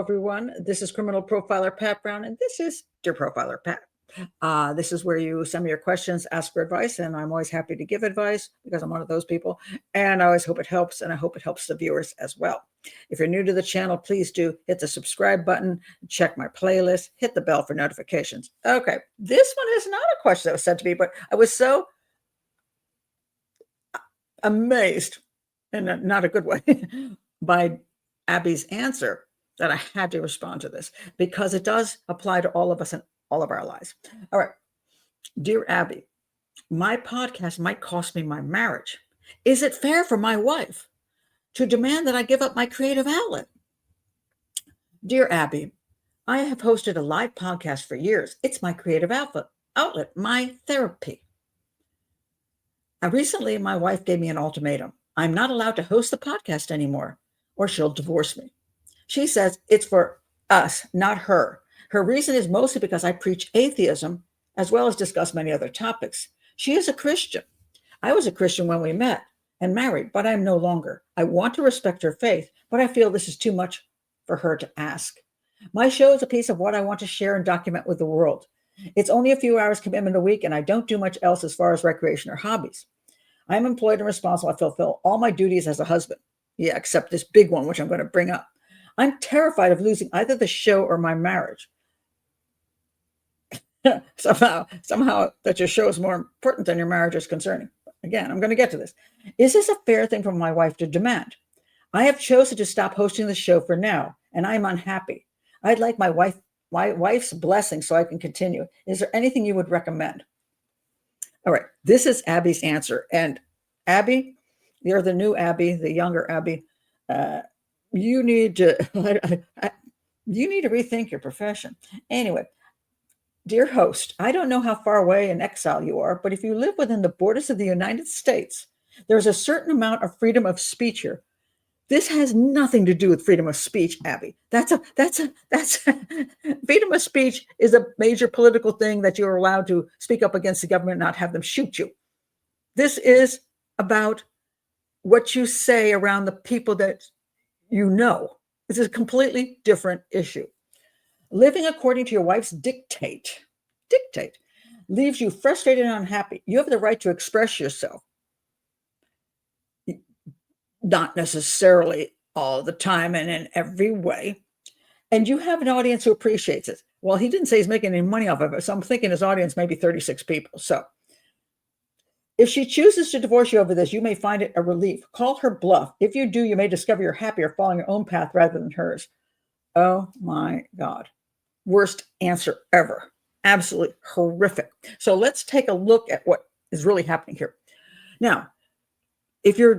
everyone. This is Criminal Profiler Pat Brown, and this is Dear Profiler Pat. This is where you send me your questions, ask for advice, and I'm always happy to give advice because I'm one of those people. And I always hope it helps, and I hope it helps the viewers as well. If you're new to the channel, please do hit the subscribe button, check my playlist, hit the bell for notifications. Okay, this one is not a question that was sent to me, but I was so amazed, in not a good way, by Abby's answer that I had to respond to this because it does apply to all of us in all of our lives. All right. Dear Abby, my podcast might cost me my marriage. Is it fair for my wife to demand that I give up my creative outlet? Dear Abby, I have hosted a live podcast for years. It's my creative outlet, my therapy. Recently, my wife gave me an ultimatum. I'm not allowed to host the podcast anymore, or she'll divorce me. She says it's for us, not her. Her reason is mostly because I preach atheism, as well as discuss many other topics. She is a Christian. I was a Christian when we met and married, but I'm no longer. I want to respect her faith, but I feel this is too much for her to ask. My show is a piece of what I want to share and document with the world. It's only a few hours commitment a week, and I don't do much else as far as recreation or hobbies. I'm employed and responsible. I fulfill all my duties as a husband. Yeah, except this big one, which I'm going to bring up. I'm terrified of losing either the show or my marriage. somehow that your show is more important than your marriage is concerning. Again, I'm going to get to this. Is this a fair thing for my wife to demand? I have chosen to stop hosting the show for now, and I'm unhappy. I'd like my wife's blessing so I can continue. Is there anything you would recommend? All right, this is Abby's answer. And Abby, you're the new Abby, the younger Abby. You need to rethink your profession. Anyway, dear host, I don't know how far away in exile you are, but if you live within the borders of the United States, there's a certain amount of freedom of speech here. This has nothing to do with freedom of speech, Abby. That's freedom of speech is a major political thing that you're allowed to speak up against the government, not have them shoot you. This is about what you say around the people that you know. This is a completely different issue. Living according to your wife's dictate leaves you frustrated and unhappy. You have the right to express yourself. Not necessarily all the time and in every way. And you have an audience who appreciates it. Well, he didn't say he's making any money off of it, so I'm thinking his audience may be 36 people. So if she chooses to divorce you over this, you may find it a relief. Call her bluff. If you do, you may discover you're happier following your own path rather than hers. Oh my God. Worst answer ever. Absolutely horrific. So let's take a look at what is really happening here. Now, if you're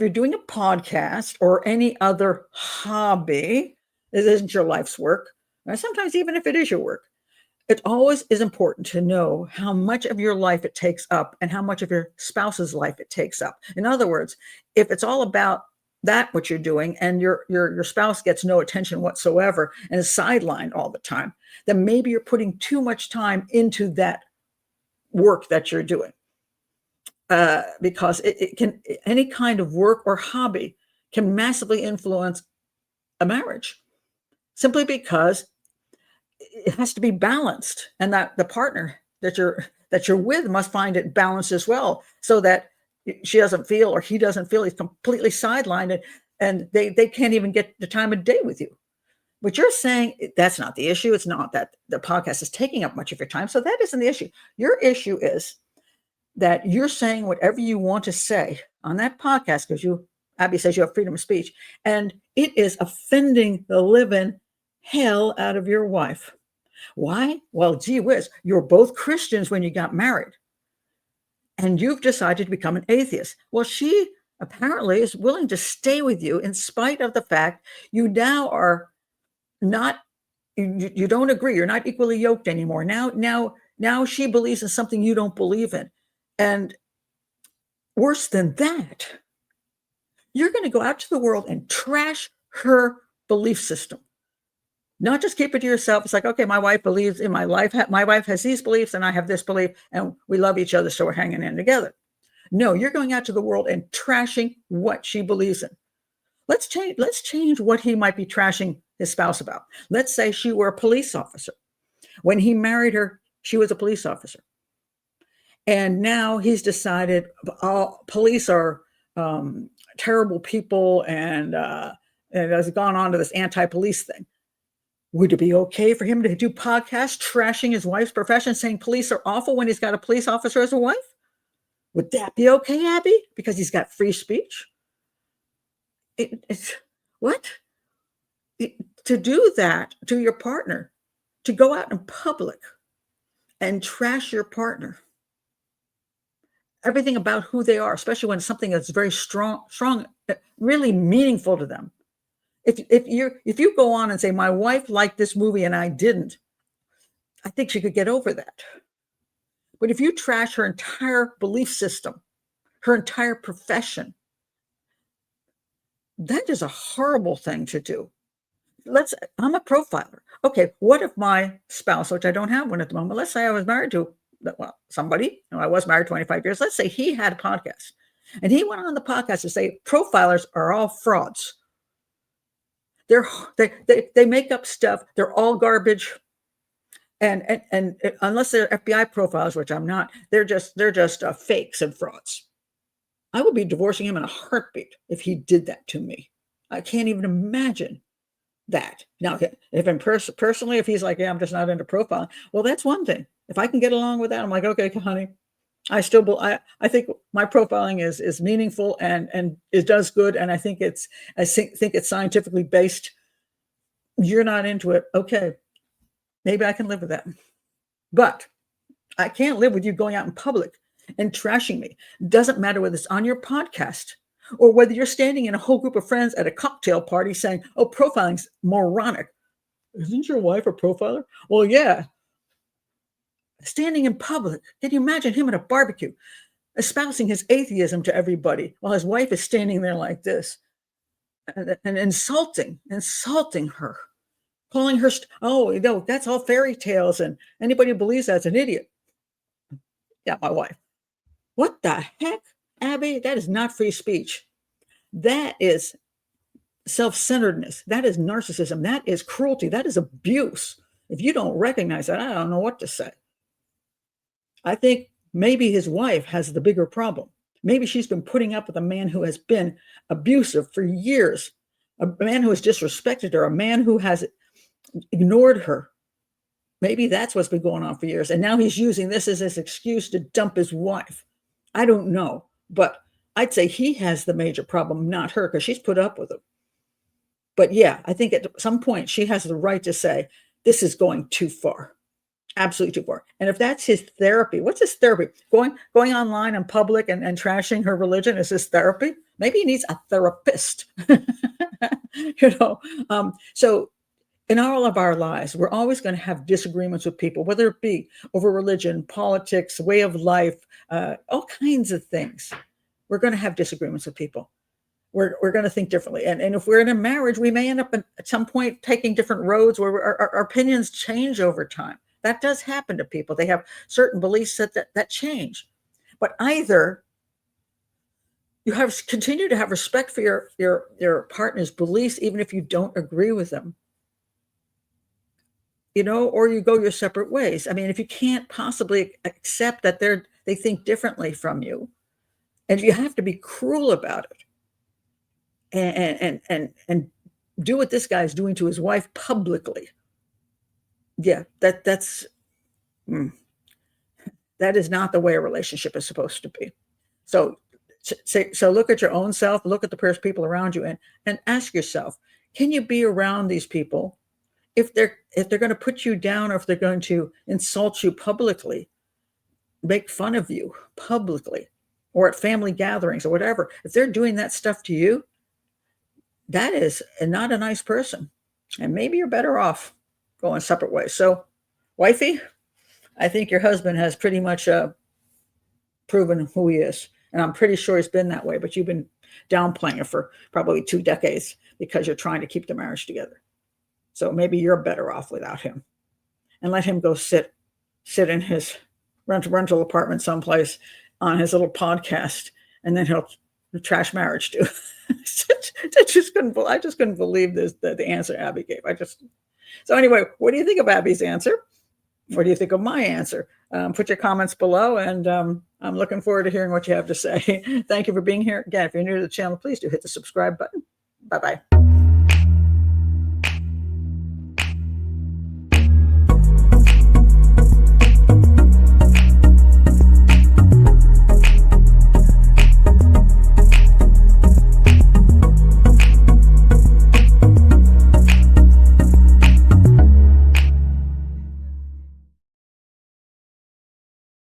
doing a podcast or any other hobby, it isn't your life's work, and sometimes even if it is your work, it always is important to know how much of your life it takes up and how much of your spouse's life it takes up. In other words, if it's all about that, what you're doing, and your spouse gets no attention whatsoever and is sidelined all the time, then maybe you're putting too much time into that work that you're doing. Because it can, any kind of work or hobby can massively influence a marriage, simply because it has to be balanced, and that the partner that you're with must find it balanced as well, so that she doesn't feel or he doesn't feel he's completely sidelined, and they can't even get the time of day with you. But you're saying that's not the issue. It's not that the podcast is taking up much of your time, so that isn't the issue. Your issue is that you're saying whatever you want to say on that podcast, because Abby says you have freedom of speech, and it is offending the living hell out of your wife. Why? Well, gee whiz, you're both Christians when you got married, and you've decided to become an atheist. Well, she apparently is willing to stay with you in spite of the fact you now are not, you don't agree. You're not equally yoked anymore. Now she believes in something you don't believe in. And worse than that, you're going to go out to the world and trash her belief system. Not just keep it to yourself. It's like, okay, my wife believes in my life. My wife has these beliefs and I have this belief and we love each other, so we're hanging in together. No, you're going out to the world and trashing what she believes in. Let's change what he might be trashing his spouse about. Let's say she were a police officer. When he married her, she was a police officer. And now he's decided police are terrible people and has gone on to this anti-police thing. Would it be okay for him to do podcasts trashing his wife's profession, saying police are awful when he's got a police officer as a wife? Would that be okay, Abby? Because he's got free speech? What? To do that to your partner, to go out in public and trash your partner, everything about who they are, especially when it's something that's very strong, really meaningful to them. If you go on and say, my wife liked this movie and I didn't, I think she could get over that. But if you trash her entire belief system, her entire profession, that is a horrible thing to do. I'm a profiler. Okay, what if my spouse, which I don't have one at the moment, let's say I was married to somebody, I was married 25 years. Let's say he had a podcast and he went on the podcast to say profilers are all frauds. They make up stuff. They're all garbage. And unless they're FBI profilers, which I'm not, they're just fakes and frauds. I would be divorcing him in a heartbeat if he did that to me. I can't even imagine that. Now, if I'm personally, if he's like, yeah, I'm just not into profiling, well, that's one thing. If I can get along with that, I'm like, okay, honey, I think my profiling is meaningful and it does good. And I think it's scientifically based. You're not into it. Okay. Maybe I can live with that. But I can't live with you going out in public and trashing me. Doesn't matter whether it's on your podcast or whether you're standing in a whole group of friends at a cocktail party saying, oh, profiling's moronic. Isn't your wife a profiler? Well, yeah. Standing in public. Can you imagine him at a barbecue espousing his atheism to everybody while his wife is standing there like this and insulting her, calling her, that's all fairy tales and anybody who believes that's an idiot. Yeah, my wife. What the heck, Abby? That is not free speech. That is self-centeredness. That is narcissism. That is cruelty. That is abuse. If you don't recognize that, I don't know what to say. I think maybe his wife has the bigger problem. Maybe she's been putting up with a man who has been abusive for years, a man who has disrespected her, a man who has ignored her. Maybe that's what's been going on for years. And now he's using this as his excuse to dump his wife. I don't know, but I'd say he has the major problem, not her, because she's put up with him. But yeah, I think at some point she has the right to say, this is going too far. Absolutely too far. And if that's his therapy, what's his therapy? Going online in public and trashing her religion is his therapy? Maybe he needs a therapist. So in all of our lives, we're always going to have disagreements with people, whether it be over religion, politics, way of life, all kinds of things. We're going to have disagreements with people. We're going to think differently. And if we're in a marriage, we may end up at some point taking different roads where our opinions change over time. That does happen to people. They have certain beliefs that change. But either you continue to have respect for your partner's beliefs, even if you don't agree with them, or you go your separate ways. I mean, if you can't possibly accept that they think differently from you, and you have to be cruel about it, and do what this guy's doing to his wife publicly. Yeah, that is not the way a relationship is supposed to be. So look at your own self, look at the people around you, and ask yourself, can you be around these people if they're going to put you down, or if they're going to insult you publicly, make fun of you publicly, or at family gatherings or whatever? If they're doing that stuff to you, that is not a nice person. And maybe you're better off going separate ways. So, wifey, I think your husband has pretty much proven who he is. And I'm pretty sure he's been that way, but you've been downplaying it for probably 2 decades because you're trying to keep the marriage together. So maybe you're better off without him, and let him go sit in his rental apartment someplace on his little podcast, and then he'll trash marriage too. I just couldn't believe this, the answer Abby gave. So anyway, what do you think of Abby's answer? What do you think of my answer? Put your comments below, and I'm looking forward to hearing what you have to say. Thank you for being here. Again, if you're new to the channel, please do hit the subscribe button. Bye-bye.